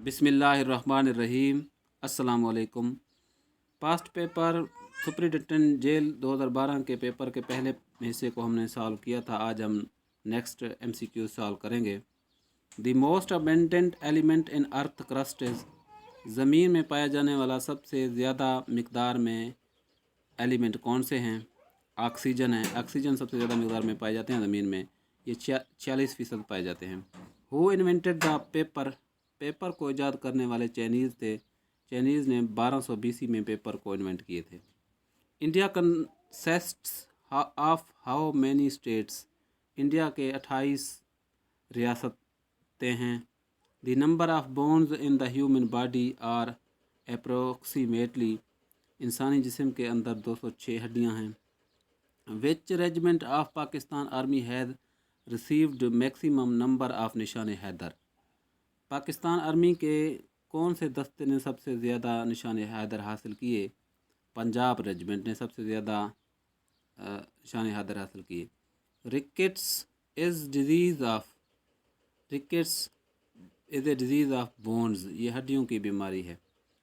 बिस्मिल्लाहिर्रहमानिर्रहीम। अस्सलाम वालेकुम। पास्ट पेपर सुपरिटेंडेंट जेल 2012 के पेपर के पहले हिस्से को हमने सॉल्व किया था। आज हम नेक्स्ट MCQ सॉल्व करेंगे। The most abundant element in earth crust is, ज़मीन में पाया जाने वाला सबसे ज़्यादा मिकदार में एलिमेंट कौन से हैं? ऑक्सीजन है। ऑक्सीजन सबसे ज़्यादा मिकदार में पाए जाते हैं ज़मीन में, ये 46% पाए जाते हैं। Who invented the paper, paper को ईजाद करने वाले चाइनीज़ थे। चाइनीज़ ने 1200 BC में पेपर को इन्वेंट किए थे। India consists of how many states, India के 28 रियासतें हैं। The number of bones in the human body are approximately, इंसानी जिस्म के अंदर 206 हड्डियाँ हैं। Which regiment of Pakistan army has received maximum number of Nishan Haider, Pakistan army के कौन से दस्ते ने सबसे ज़्यादा निशान हैदर हासिल किए? पंजाब रेजिमेंट ने सबसे ज़्यादा निशान हैदर हासिल किए। Rickets is disease of, rickets is a disease of bones, ये हड्डियों की बीमारी है।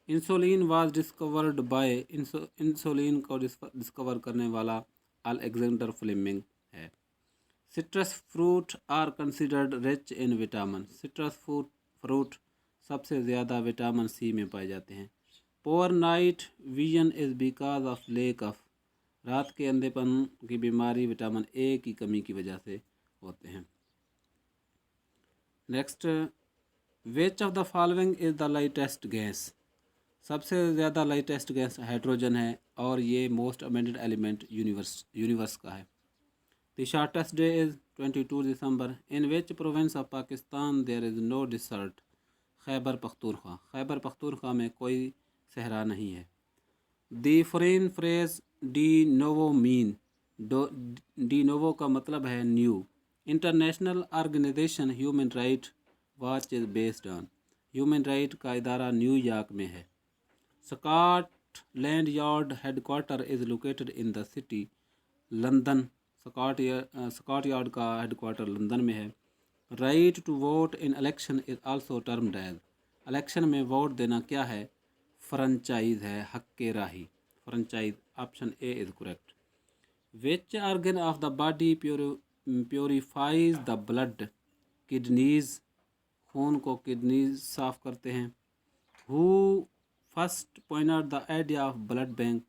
Insulin was discovered by, insulin को डिस्कवर करने वाला अलेक्जेंडर फ्लेमिंग है। Citrus fruit are considered rich in vitamin, citrus fruit सबसे ज़्यादा विटामिन C में पाए जाते हैं। Poor night vision is because of lack of, रात के अंधेपन की बीमारी विटामिन A की कमी की वजह से होते हैं। Next, which of the following is the lightest gas, सबसे ज़्यादा लाइटेस्ट गैस हाइड्रोजन है और ये मोस्ट अबेंडेंट एलिमेंट यूनिवर्स का है। The shortest day is 22 December. In which province of Pakistan there is no desert? Khyber Pakhtunkhwa, Khyber Pakhtunkhwa में कोई सहरा नहीं है। The foreign phrase de novo mean, de novo का मतलब है new. International Organization Human Rights Watch is based on, human right का इदारा न्यूयॉर्क में है। Scotland Yard headquarter is located in the city London, Scot Yard का headquarter London में है। Right to vote in election is also termed as, election में vote देना क्या है? फ्रेंचाइज है, हक के राही, franchise. Option A is correct. Which organ of the body purifies the blood, kidneys, खून को किडनीज साफ करते हैं। Who first pointed the idea of blood bank,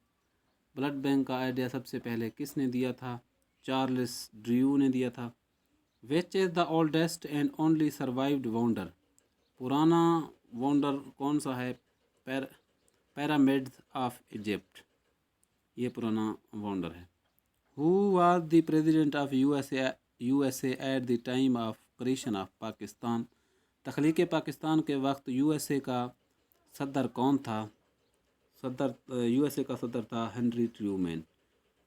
blood bank का आइडिया सबसे पहले किसने दिया था? चार्ल्स ड्रू ने दिया था। Which is the oldest and only survived wonder, पुराना वंडर कौन सा है? पिरामिड्स ऑफ इजिप्ट, ये पुराना वंडर है। Who was the president of USA at the time of creation of Pakistan, तख्लीक़ पाकिस्तान के वक्त USA का सदर कौन था? USA का सदर था Henry Truman.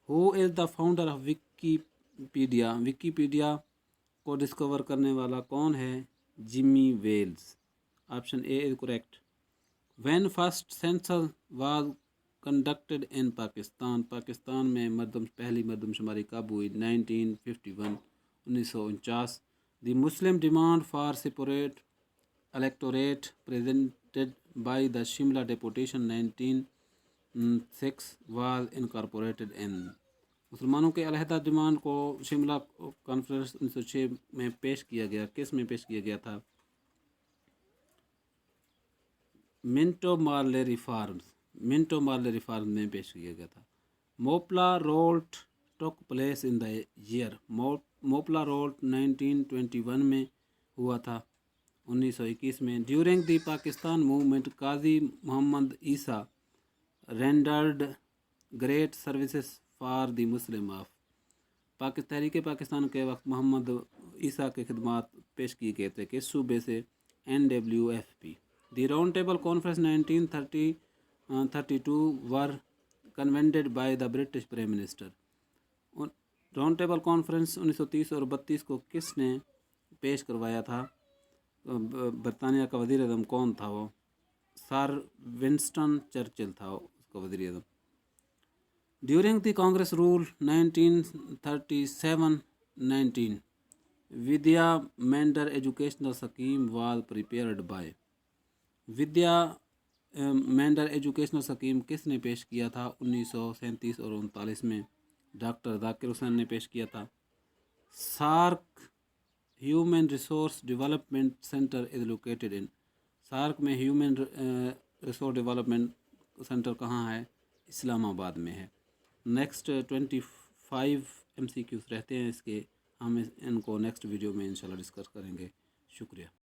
Who is the founder of Wikipedia, Wikipedia को डिस्कवर करने वाला कौन है? Jimmy Wales. Option A is correct. When first census was conducted in Pakistan, Pakistan में पहली मरदमशुमारी कब हुई? 1951, 1949। The Muslim demand for separate electorate presented by the Shimla deputation 1906 was incorporated in, मुसलमानों के अलहदा डिमांड को शिमला कॉन्फ्रेंस 1906 में पेश किया गया। किस में पेश किया गया था? Minto Morley reforms, Minto Morley reform में पेश किया गया था। Moplah revolt took place in the year, Moplah revolt 1921 में हुआ था, 1921 में। During the Pakistan movement Qazi Mohammad Isa rendered great services for the Muslim of, तहरीक पाकिस्तान के वक्त मोहम्मद ईसा के खिदमात पेश किए गए थे। किस सूबे से? NWFP। The round table conference 1932 were convened by the British prime minister, round table conference 1930 और 32 को किसने पेश करवाया था? बरतानिया का वज़ीर आज़म कौन था? वो सर विंस्टन चर्चिल था उसका वज़ीर आज़म। During the Congress rule 1937-19, Vidya Mandir educational scheme was prepared by, Vidya Mandir educational scheme کس نے پیش کیا تھا؟ 1937 اور 39 میں ڈاکٹر ذاکر حسین نے پیش کیا تھا۔ SAARC human resource development centre is located in, SAARC میں ہیومن ریسورس ڈیولپمنٹ سینٹر کہاں ہے؟ اسلام آباد میں ہے۔ نیکسٹ 25 MCQs رہتے ہیں اس کے، ہم ان کو نیکسٹ ویڈیو میں انشاءاللہ ڈسکس کریں گے۔ شکریہ۔